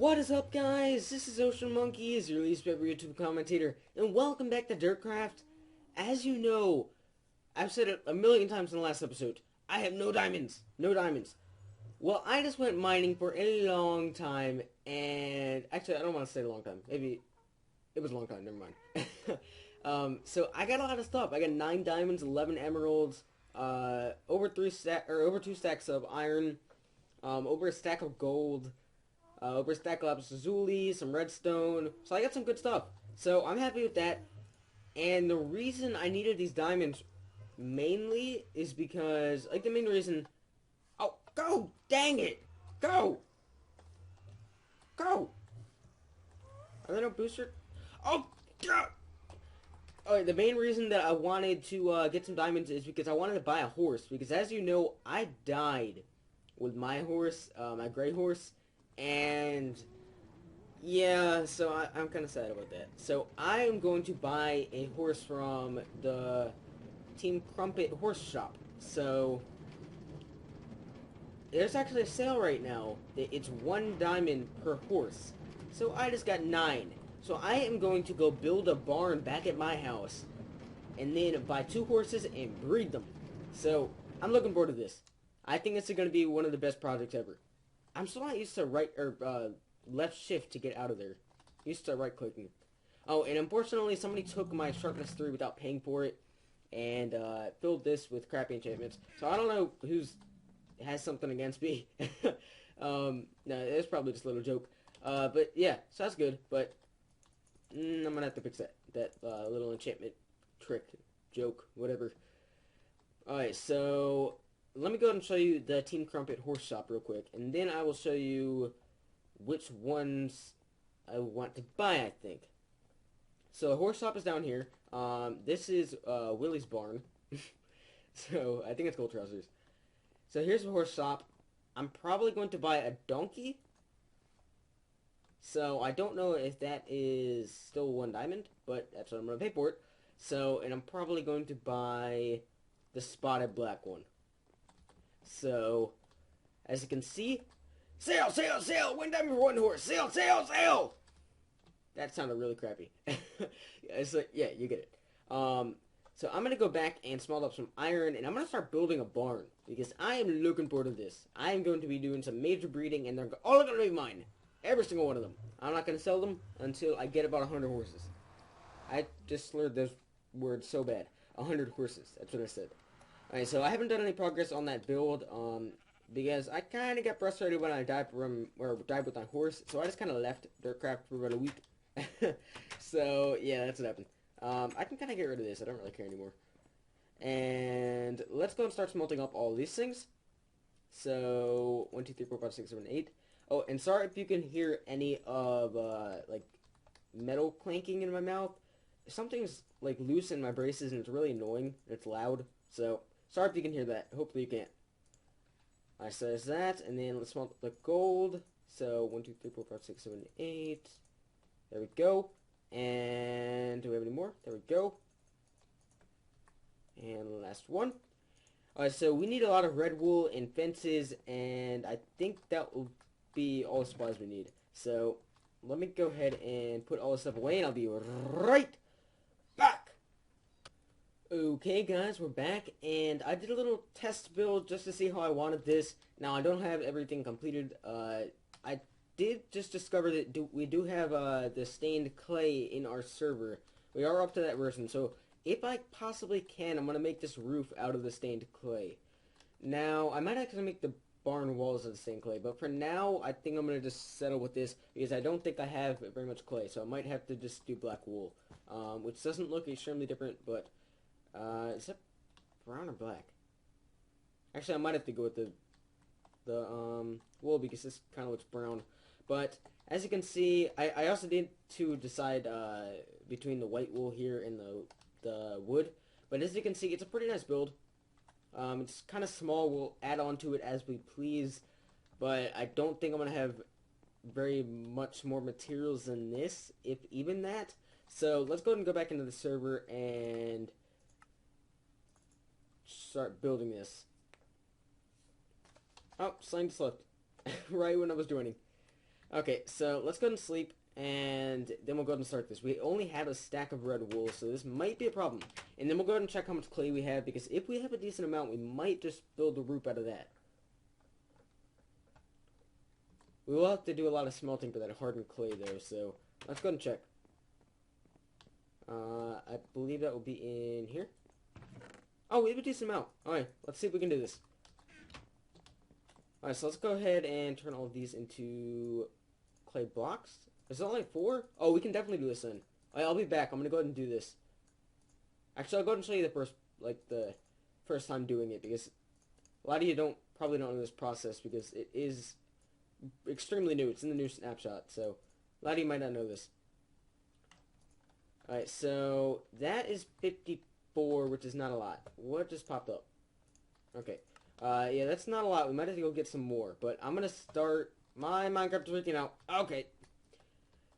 What is up, guys? This is OceanMonkeys, your least favorite YouTube commentator, and welcome back to DirtCraft. As you know, I've said it a million times in the last episode, I have no diamonds. No diamonds. Well, I just went mining for a long time, and actually, I don't want to say a long time. Maybe it was a long time. Never mind. So I got a lot of stuff. I got 9 diamonds, 11 emeralds, over 2 stacks of iron, over a stack of gold. Over a stack of lapis lazuli, some redstone. So I got some good stuff. So I'm happy with that. And the reason I needed these diamonds mainly is because, like, the main reason... Oh, go! Dang it! Go! Go! Are there no booster? Oh, God! Alright, the main reason that I wanted to get some diamonds is because I wanted to buy a horse. Because as you know, I died with my horse, my gray horse. And yeah, so I'm kind of sad about that. So I am going to buy a horse from the Team Crumpet horse shop. So there's actually a sale right now. It's 1 diamond per horse. So I just got 9. So I am going to go build a barn back at my house and then buy 2 horses and breed them. So I'm looking forward to this. I think this is going to be one of the best projects ever. I'm still not used to left shift to get out of there. Used to right clicking. Oh, and unfortunately somebody took my sharpness 3 without paying for it and filled this with crappy enchantments. So I don't know who's has something against me. No, it's probably just a little joke. But yeah, so that's good. But I'm gonna have to fix that little enchantment trick, joke, whatever. Alright, so let me go ahead and show you the Team Crumpet horse shop real quick, and then I will show you which ones I want to buy, I think. So, the horse shop is down here. This is Willie's barn. So, I think it's Gold Trousers. So, here's the horse shop. I'm probably going to buy a donkey. So, I don't know if that is still 1 diamond, but that's what I'm going to pay for it. So, and I'm probably going to buy the spotted black one. So, as you can see, sale, sale, sale, 1 diamond for 1 horse, sale, sale, sale! That sounded really crappy. It's like, yeah, you get it. So I'm going to go back and smelt up some iron, and I'm going to start building a barn, because I am looking forward to this. I am going to be doing some major breeding, and they're all going to be mine. Every single one of them. I'm not going to sell them until I get about 100 horses. I just slurred those words so bad. 100 horses, that's what I said. Alright, so I haven't done any progress on that build, because I kind of got frustrated when I died with my horse, so I just kind of left DirtCraft for about a week. So, yeah, that's what happened. I can kind of get rid of this, I don't really care anymore. And let's go and start smelting up all these things. So, 1, 2, 3, 4, 5, 6, 7, 8. Oh, and sorry if you can hear any of, like, metal clanking in my mouth. Something's, like, loose in my braces, and it's really annoying, and it's loud, so... Sorry if you can hear that. Hopefully you can't. I says that, and then let's smelt the gold. So 1, 2, 3, 4, 5, 6, 7, 8. There we go. And do we have any more? There we go. And last one. Alright, so we need a lot of red wool and fences, and I think that will be all the supplies we need. So let me go ahead and put all this stuff away, and I'll be right back. Okay guys, we're back, and I did a little test build just to see how I wanted this. Now, I don't have everything completed. I did just discover that we do have the stained clay in our server. We are up to that version, so if I possibly can, I'm going to make this roof out of the stained clay. Now, I might actually make the barn walls of the stained clay, but for now, I think I'm going to just settle with this, because I don't think I have very much clay, so I might have to just do black wool, which doesn't look extremely different, but... is that brown or black? Actually, I might have to go with the wool, because this kind of looks brown. But as you can see, I also need to decide between the white wool here and the wood. But as you can see, it's a pretty nice build. It's kind of small. We'll add on to it as we please. But I don't think I'm gonna have very much more materials than this, if even that. So let's go ahead and go back into the server and start building this. Oh, Slime slipped. Right when I was joining. Okay, so let's go ahead and sleep, and then we'll go ahead and start this. We only have a stack of red wool, so this might be a problem. And then we'll go ahead and check how much clay we have, because if we have a decent amount, we might just build a roof out of that. We will have to do a lot of smelting for that hardened clay, though, so let's go ahead and check. I believe that will be in here. Oh, we have a decent amount. Alright, let's see if we can do this. Alright, so let's go ahead and turn all of these into clay blocks. Is it only 4? Oh, we can definitely do this then. Alright, I'll be back. I'm gonna go ahead and do this. Actually, I'll go ahead and show you the first time doing it, because a lot of you probably don't know this process, because it is extremely new. It's in the new snapshot, so a lot of you might not know this. Alright, so that is 54, which is not a lot. What just popped up? Okay. Yeah, that's not a lot. We might have to go get some more, but I'm gonna start. My Minecraft is freaking out. Okay.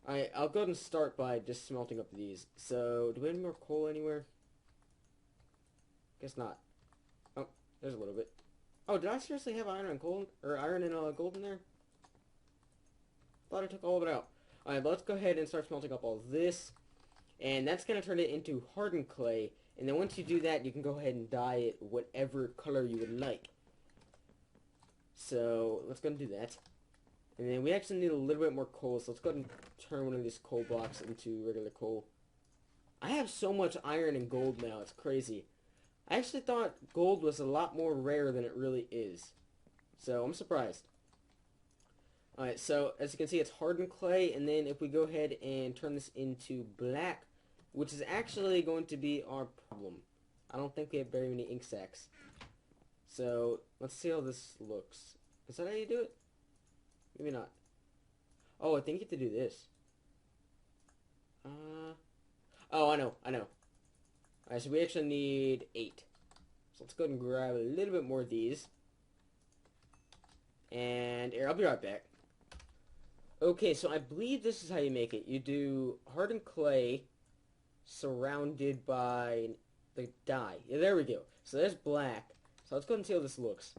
Alright, I'll go ahead and start by just smelting up these. So, do we have any more coal anywhere? Guess not. Oh, there's a little bit. Oh, did I seriously have iron and gold? Or iron and gold in there? Thought I took all of it out. Alright, but let's go ahead and start smelting up all this. And that's going to turn it into hardened clay. And then once you do that, you can go ahead and dye it whatever color you would like. So, let's go and do that. And then we actually need a little bit more coal, so let's go ahead and turn one of these coal blocks into regular coal. I have so much iron and gold now, it's crazy. I actually thought gold was a lot more rare than it really is. So, I'm surprised. Alright, so as you can see, it's hardened clay, and then if we go ahead and turn this into black, which is actually going to be our problem. I don't think we have very many ink sacs. So, let's see how this looks. Is that how you do it? Maybe not. Oh, I think you have to do this. Oh, I know. Alright, so we actually need 8. So let's go ahead and grab a little bit more of these. And here, I'll be right back. Okay, so I believe this is how you make it. You do hardened clay surrounded by the dye. Yeah, there we go. So there's black. So let's go ahead and see how this looks.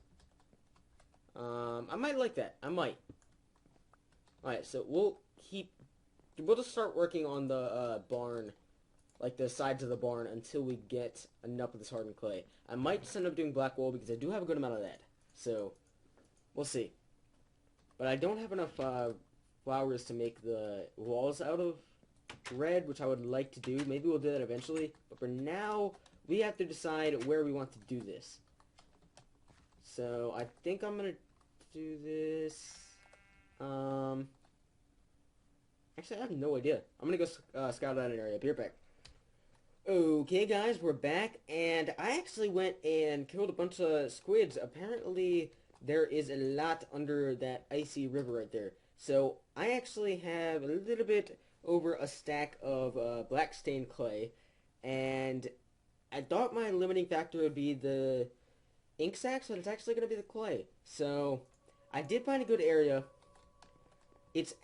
I might like that. I might. Alright, so we'll just start working on the barn, like the sides of the barn, until we get enough of this hardened clay. I might just end up doing black wool because I do have a good amount of that. So, we'll see. But I don't have enough flowers to make the walls out of red, which I would like to do. Maybe we'll do that eventually. But for now, we have to decide where we want to do this. So, I think I'm going to do this... Actually, I have no idea. I'm going to go scout out an area. Be right back. Okay, guys, we're back. And I actually went and killed a bunch of squids. Apparently, there is a lot under that icy river right there. So, I actually have a little bit over a stack of black stained clay. And I thought my limiting factor would be the ink sacs, but it's actually going to be the clay. So, I did find a good area. It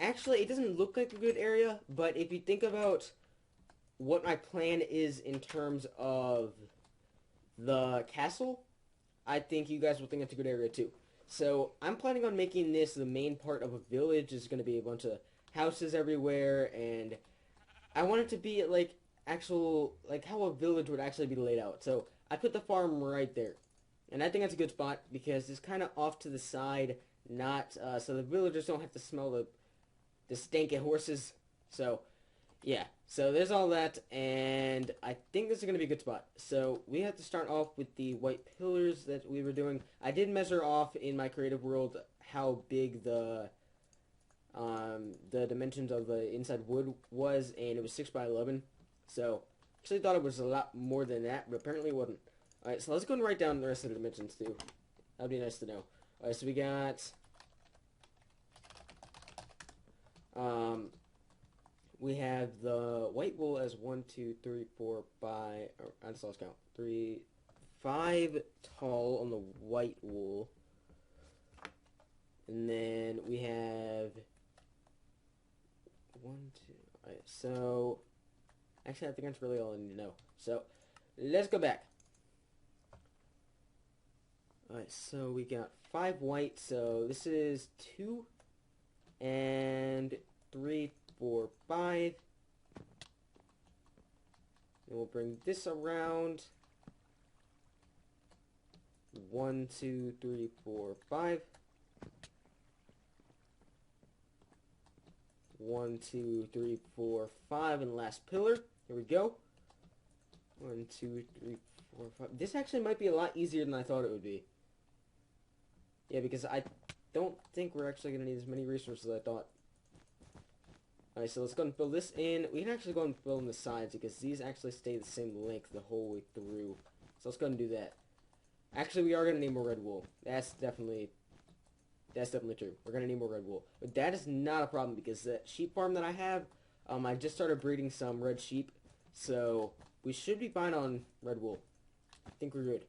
doesn't look like a good area, but if you think about what my plan is in terms of the castle, I think you guys will think it's a good area too. So, I'm planning on making this the main part of a village. There's going to be a bunch of houses everywhere, and I want it to be like how a village would actually be laid out. So, I put the farm right there. And I think that's a good spot because it's kind of off to the side, so the villagers don't have to smell the stanky horses. So, yeah. So there's all that, and I think this is going to be a good spot. So we have to start off with the white pillars that we were doing. I did measure off in my creative world how big the dimensions of the inside wood was, and it was 6 by 11. So, actually thought it was a lot more than that, but apparently it wasn't. Alright, so let's go and write down the rest of the dimensions too. That'd be nice to know. Alright, so we got... we have the white wool as 1, 2, 3, 4, 5... I just lost count. 5 tall on the white wool. And then we have... 1, 2... Alright, so... Actually, I think that's really all I need to know. So, let's go back. Alright, so we got 5 white, so this is 2. And 3, 4, 5. And we'll bring this around. 1, 2, 3, 4, 5. 1, 2, 3, 4, 5, and last pillar. Here we go. 1, 2, 3, 4, 5. This actually might be a lot easier than I thought it would be. Yeah, because I don't think we're actually going to need as many resources as I thought. Alright, so let's go and fill this in. We can actually go and fill in the sides because these actually stay the same length the whole way through. So let's go and do that. Actually, we are going to need more red wool. That's definitely true. We're going to need more red wool. But that is not a problem because the sheep farm that I have, I just started breeding some red sheep. So we should be fine on red wool. I think we're good.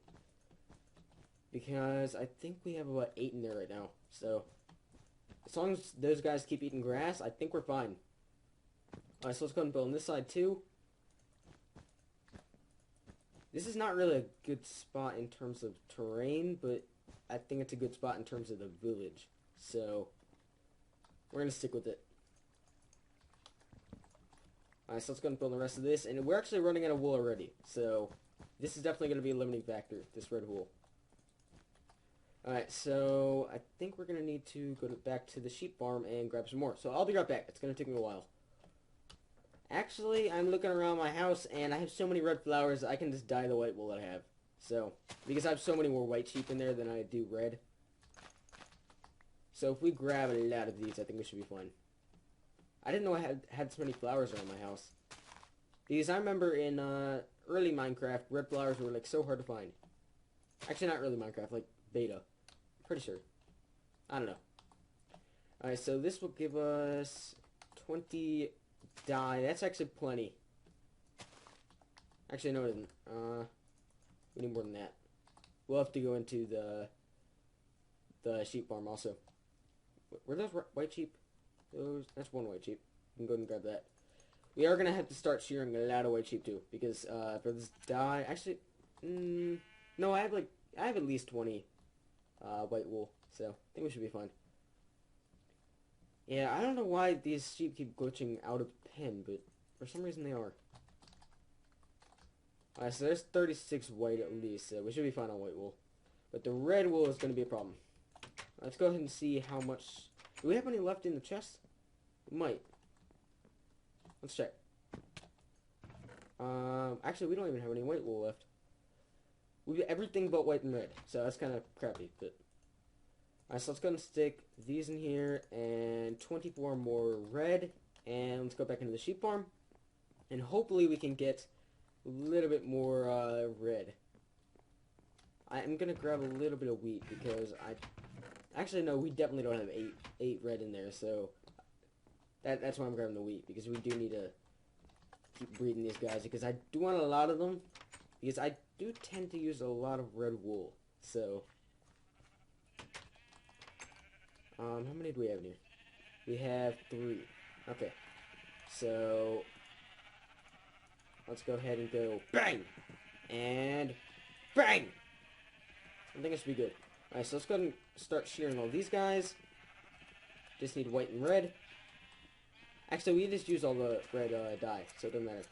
Because I think we have about 8 in there right now. So as long as those guys keep eating grass, I think we're fine. Alright, so let's go and build on this side too. This is not really a good spot in terms of terrain, but I think it's a good spot in terms of the village. So we're going to stick with it. Alright, so let's go and build the rest of this. And we're actually running out of wool already. So this is definitely going to be a limiting factor, this red wool. Alright, so I think we're going to need to go back to the sheep farm and grab some more. So I'll be right back. It's going to take me a while. Actually, I'm looking around my house, and I have so many red flowers, I can just dye the white wool that I have. So, because I have so many more white sheep in there than I do red. So if we grab a lot of these, I think we should be fine. I didn't know I had so many flowers around my house. Because I remember in early Minecraft, red flowers were like so hard to find. Actually, not early Minecraft, like beta. Pretty sure. I don't know. Alright, so this will give us 20 dye. That's actually plenty. Actually, no, it isn't. We need more than that. We'll have to go into the sheep farm also. Were those white sheep? That's one white sheep. You can go ahead and grab that. We are gonna have to start shearing a lot of white sheep too, because for this dye, actually, no, I have at least 20 white wool, so I think we should be fine. Yeah, I don't know why these sheep keep glitching out of pen, but for some reason they are. Alright, so there's 36 white at least, so we should be fine on white wool. But the red wool is going to be a problem. Let's go ahead and see how much... Do we have any left in the chest? We might. Let's check. Actually, we don't even have any white wool left. We have everything but white and red, so that's kind of crappy, but... Alright, so let's go ahead and stick these in here, and 24 more red, and let's go back into the sheep farm, and hopefully we can get a little bit more red. I'm gonna grab a little bit of wheat, because actually no, we definitely don't have 8 red in there, so that's why I'm grabbing the wheat, because we do need to keep breeding these guys, because I do want a lot of them, because I do tend to use a lot of red wool, so... how many do we have in here? We have 3. Okay. So, let's go ahead and go bang! And bang! I think it should be good. Alright, so let's go ahead and start shearing all these guys. Just need white and red. Actually, we just used all the red dye, so it doesn't matter.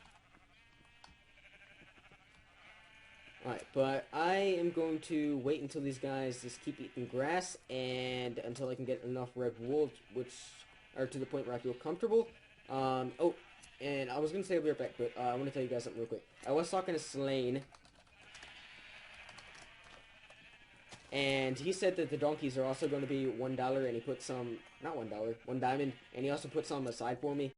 Alright, but I am going to wait until these guys just keep eating grass, and until I can get enough red wool, which are to the point where I feel comfortable. Oh, and I was going to say I'll be right back, but I want to tell you guys something real quick. I was talking to Slain, and he said that the donkeys are also going to be $1, and he put some, not $1, 1 diamond, and he also put some aside for me.